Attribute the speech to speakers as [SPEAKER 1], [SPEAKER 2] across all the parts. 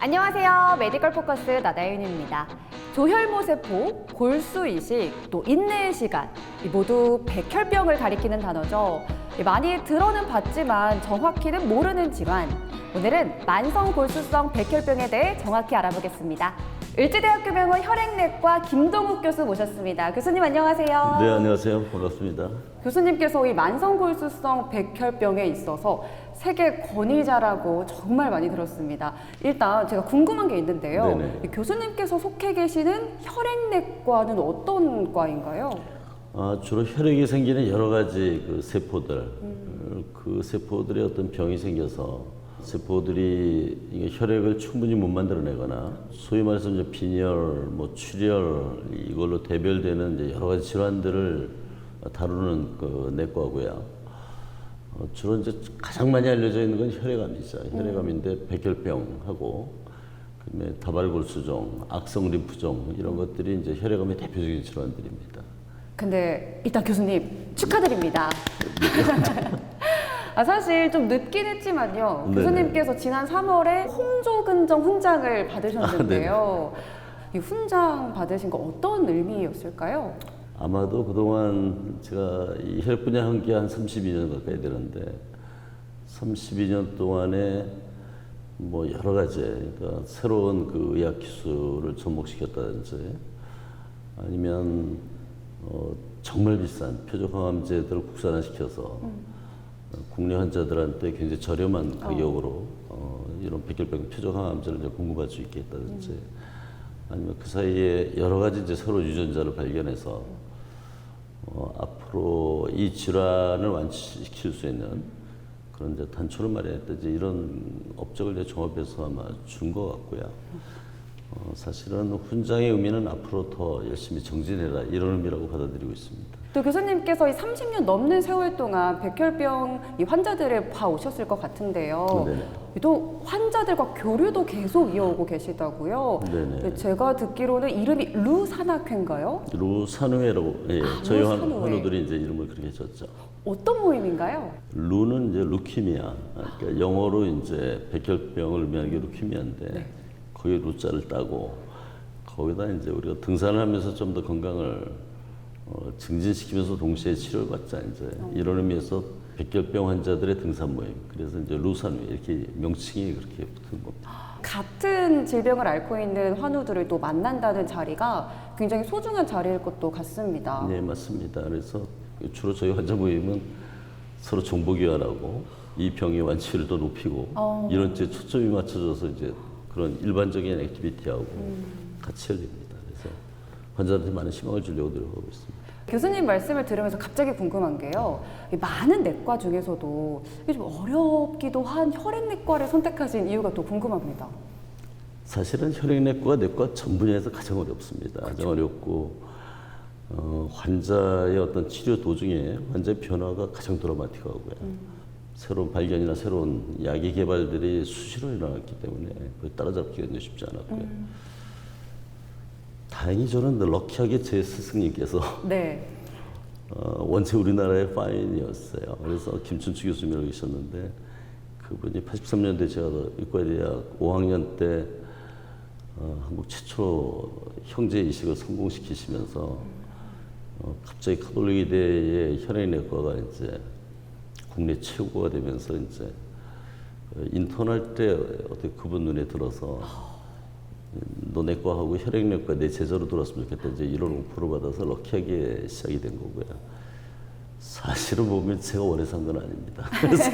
[SPEAKER 1] 안녕하세요. 메디컬 포커스 나다윤입니다. 조혈모세포, 골수이식, 또 인내의 시간, 모두 백혈병을 가리키는 단어죠. 많이 들어는 봤지만 정확히는 모르는 질환. 오늘은 만성골수성 백혈병에 대해 정확히 알아보겠습니다. 을지대학교병원 혈액내과 김동욱 교수 모셨습니다. 교수님 안녕하세요.
[SPEAKER 2] 네, 안녕하세요. 반갑습니다.
[SPEAKER 1] 교수님께서 이 만성골수성 백혈병에 있어서 세계 권위자라고 정말 많이 들었습니다. 일단 제가 궁금한 게 있는데요.
[SPEAKER 2] 네네.
[SPEAKER 1] 교수님께서 속해 계시는 혈액내과는 어떤 과인가요?
[SPEAKER 2] 주로 혈액이 생기는 여러 가지 그 세포들, 그 세포들의 어떤 병이 생겨서 세포들이 이게 혈액을 충분히 못 만들어내거나 소위 말해서 이제 빈혈, 뭐 출혈 이걸로 대별되는 이제 여러 가지 질환들을 다루는 그 내과고요. 주로 이제 가장 많이 알려져 있는 건 혈액암이죠. 혈액암인데 백혈병하고 그다음에 다발골수종, 악성 림프종 이런 것들이 이제 혈액암의 대표적인 질환들입니다.
[SPEAKER 1] 근데 일단 교수님 축하드립니다. 사실 좀 늦긴 했지만요.
[SPEAKER 2] 네네.
[SPEAKER 1] 교수님께서 지난 3월에 홍조근정 훈장을 받으셨는데요. 이 훈장 받으신 거 어떤 의미였을까요?
[SPEAKER 2] 아마도 그동안 제가 이 혈액 분야 한 게 한 32년 가까이 되는데 32년 동안에 뭐 여러 가지 그러니까 새로운 그 의학 기술을 접목시켰다든지 아니면 정말 비싼 표적항암제들을 국산화시켜서 국내 환자들한테 굉장히 저렴한 가격으로 이런 백혈병 표적항암제를 이제 공급할 수 있게 했다든지 아니면 그 사이에 여러 가지 이제 새로운 유전자를 발견해서 앞으로 이 질환을 완치시킬 수 있는 그런 이제 단초를 마련했든지 이런 업적을 이제 종합해서 아마 준 것 같고요. 사실은 훈장의 의미는 앞으로 더 열심히 정진해라 이런 의미라고 받아들이고 있습니다.
[SPEAKER 1] 또 교수님께서 이 30년 넘는 세월 동안 백혈병 이 환자들을 봐오셨을 것 같은데요.
[SPEAKER 2] 네네.
[SPEAKER 1] 또 환자들과 교류도 계속 이어오고 계시다고요.
[SPEAKER 2] 네네.
[SPEAKER 1] 제가 듣기로는 이름이 루산학회인가요?
[SPEAKER 2] 루산회라고 저희
[SPEAKER 1] 루산회.
[SPEAKER 2] 환우들이 이제 이름을 그렇게 줬죠.
[SPEAKER 1] 어떤 모임인가요?
[SPEAKER 2] 루는 이제 루키미아, 그러니까 영어로 이제 백혈병을 의미하는 게 루키미아인데
[SPEAKER 1] 네.
[SPEAKER 2] 거기에 루자를 따고 거기다 이제 우리가 등산을 하면서 좀 더 건강을 증진시키면서 동시에 치료를 받자 이제 이런 의미에서 백혈병 환자들의 등산 모임. 그래서 이제 루산회 이렇게 명칭이 그렇게 붙은 겁니다.
[SPEAKER 1] 같은 질병을 앓고 있는 환우들을 또 만난다는 자리가 굉장히 소중한 자리일 것도 같습니다.
[SPEAKER 2] 네, 맞습니다. 그래서 주로 저희 환자 모임은 서로 정보 교환하고 이 병의 완치를 더 높이고 이런 이제 초점이 맞춰져서 이제 그런 일반적인 액티비티하고 같이 열립니다. 그래서 환자들한테 많은 희망을 주려고 노력하고 있습니다.
[SPEAKER 1] 교수님 말씀을 들으면서 갑자기 궁금한 게요. 이 많은 내과 중에서도 좀 어렵기도 한 혈액내과를 선택하신 이유가 또 궁금합니다.
[SPEAKER 2] 사실은 혈액내과가 내과 전 분야에서 가장 어렵습니다. 가장 어렵고 환자의 어떤 치료 도중에 환자의 변화가 가장 드라마틱하고요. 새로운 발견이나 새로운 약의 개발들이 수시로 일어났기 때문에 그걸 따라잡기가 쉽지 않았고요. 다행히 저는 럭키하게 제 스승님께서
[SPEAKER 1] 네.
[SPEAKER 2] 원체 우리나라의 파인이었어요. 그래서 김춘추 교수님이라고 계셨는데 그분이 83년도에 제가 의과대학 5학년 때 한국 최초 형제 이식을 성공시키시면서 갑자기 카톨릭 의대의 혈액내과가 이제 국내 최고가 되면서 이제 인턴할 때 어떻게 그분 눈에 들어서 너 내과하고 혈액내과 내 제자로 들어왔으면 좋겠다 이제 이런 오퍼를 받아서 럭키하게 시작이 된 거고요. 사실은 보면 제가 원해서 한 건 아닙니다. 그래서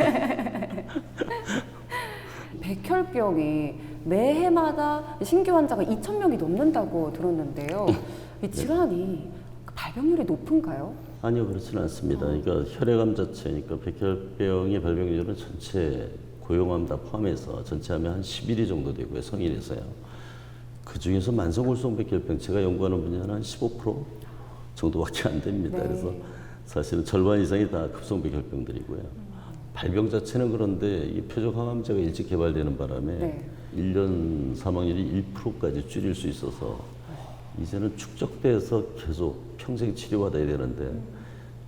[SPEAKER 1] 백혈병이 매해마다 신규 환자가 2,000명이 넘는다고 들었는데요. 이 질환이 발병률이 높은가요?
[SPEAKER 2] 아니요, 그렇지는 않습니다. 그러니까 혈액암 자체니까 백혈병의 발병률은 전체 고용암 다 포함해서 전체 하면 한 11위 정도 되고요, 성인에서요. 그 중에서 만성골수성 백혈병 제가 연구하는 분야는 한 15% 정도밖에 안 됩니다.
[SPEAKER 1] 네.
[SPEAKER 2] 그래서 사실은 절반 이상이 다 급성 백혈병들이고요. 발병 자체는 그런데 이 표적항암제가 일찍 개발되는 바람에
[SPEAKER 1] 네.
[SPEAKER 2] 1년 사망률이 1%까지 줄일 수 있어서 이제는 축적돼서 계속 평생 치료받아야 되는데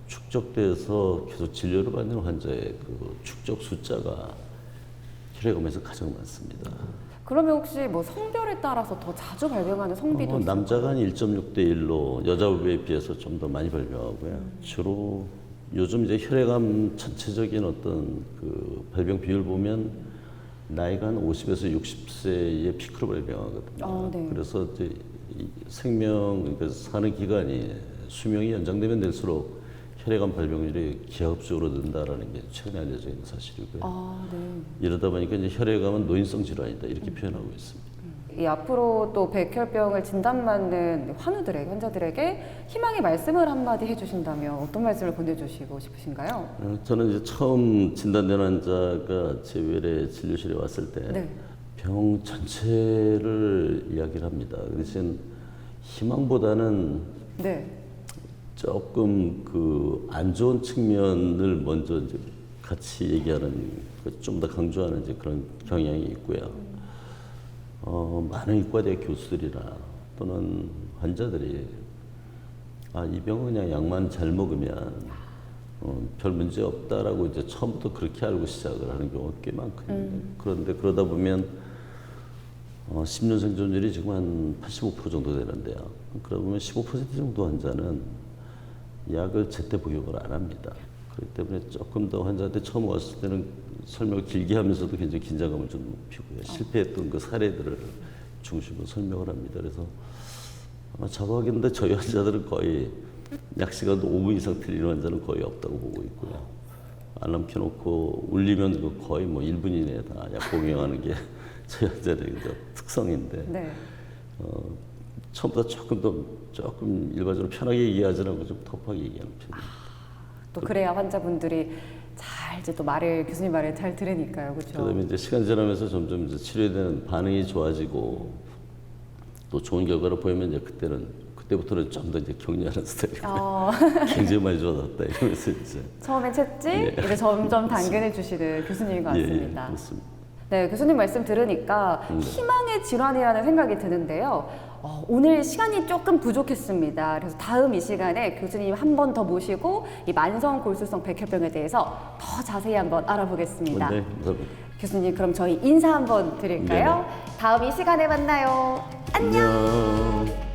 [SPEAKER 2] 축적돼서 계속 진료를 받는 환자의 그 축적 숫자가 혈액암에서 가장 많습니다.
[SPEAKER 1] 그러면 혹시 뭐 성별에 따라서 더 자주 발병하는 성비도 있어요?
[SPEAKER 2] 남자가 한 1.6대 1로 여자에 비해서 좀 더 많이 발병하고요. 주로 요즘 이제 혈액암 전체적인 어떤 그 발병 비율 보면 나이가 한 50에서 60세의 피크로 발병하거든요.
[SPEAKER 1] 네.
[SPEAKER 2] 그래서 이제 이 생명, 그러니까 사는 기간이 수명이 연장되면 될수록 혈액암 발병률이 기하급수적으로 는다라는 게 최근에 알려져 있는 사실이고요.
[SPEAKER 1] 네.
[SPEAKER 2] 이러다 보니까 이제 혈액암은 노인성 질환이다 이렇게 표현하고 있습니다.
[SPEAKER 1] 이 앞으로 또 백혈병을 진단받는 환우들에게, 환자들에게 희망의 말씀을 한마디 해주신다면 어떤 말씀을 건네주시고 싶으신가요?
[SPEAKER 2] 저는 이제 처음 진단된 환자가 제 외래 진료실에 왔을 때
[SPEAKER 1] 네.
[SPEAKER 2] 병 전체를 이야기를 합니다. 그 대신 희망보다는
[SPEAKER 1] 네.
[SPEAKER 2] 조금 그 안 좋은 측면을 먼저 이제 같이 얘기하는, 좀 더 강조하는 이제 그런 경향이 있고요. 많은 의과대 교수들이나 또는 환자들이 이 병은 그냥 약만 잘 먹으면 별 문제 없다라고 이제 처음부터 그렇게 알고 시작을 하는 경우가 꽤 많거든요. 그런데 그러다 보면 10년 생존율이 지금 한 85% 정도 되는데요. 그러다 보면 15% 정도 환자는 약을 제때 복용을 안 합니다. 그렇기 때문에 조금 더 환자한테 처음 왔을 때는 설명을 길게 하면서도 굉장히 긴장감을 좀 높이고요. 실패했던 그 사례들을 중심으로 설명을 합니다. 그래서 자고하겠는데 저희 환자들은 거의 약 시간도 5분 이상 틀리는 환자는 거의 없다고 보고 있고요. 알람 켜놓고 울리면 그 거의 뭐 1분 이내에 다 약 복용하는 게 저희 환자들의 특성인데
[SPEAKER 1] 네.
[SPEAKER 2] 처음보다 조금 일반적으로 편하게 얘기하지 않고 좀 터프하게 얘기하는 편입니다.
[SPEAKER 1] 또 그래야 환자분들이 잘 이제 또 말을, 교수님 말을 잘 들으니까요. 그렇죠?
[SPEAKER 2] 그다음에 이제 시간 지나면서 점점 이제 치료에 대한 반응이 좋아지고 또 좋은 결과를 보이면 이제 그때부터는 좀 더 이제 격려하는 스타일이고요. 굉장히 많이 좋아졌다 이러면서 이제
[SPEAKER 1] 처음엔 채찍, 이제 점점 당근을 주시는 교수님인 것 같습니다.
[SPEAKER 2] 그렇습니다.
[SPEAKER 1] 네, 교수님 말씀 들으니까 희망의 질환이라는 생각이 드는데요. 오늘 시간이 조금 부족했습니다. 그래서 다음 이 시간에 교수님 한 번 더 모시고 이 만성 골수성 백혈병에 대해서 더 자세히 한번 알아보겠습니다.
[SPEAKER 2] 네, 감사합니다.
[SPEAKER 1] 교수님, 그럼 저희 인사 한번 드릴까요? 다음 이 시간에 만나요. 안녕.
[SPEAKER 2] 안녕.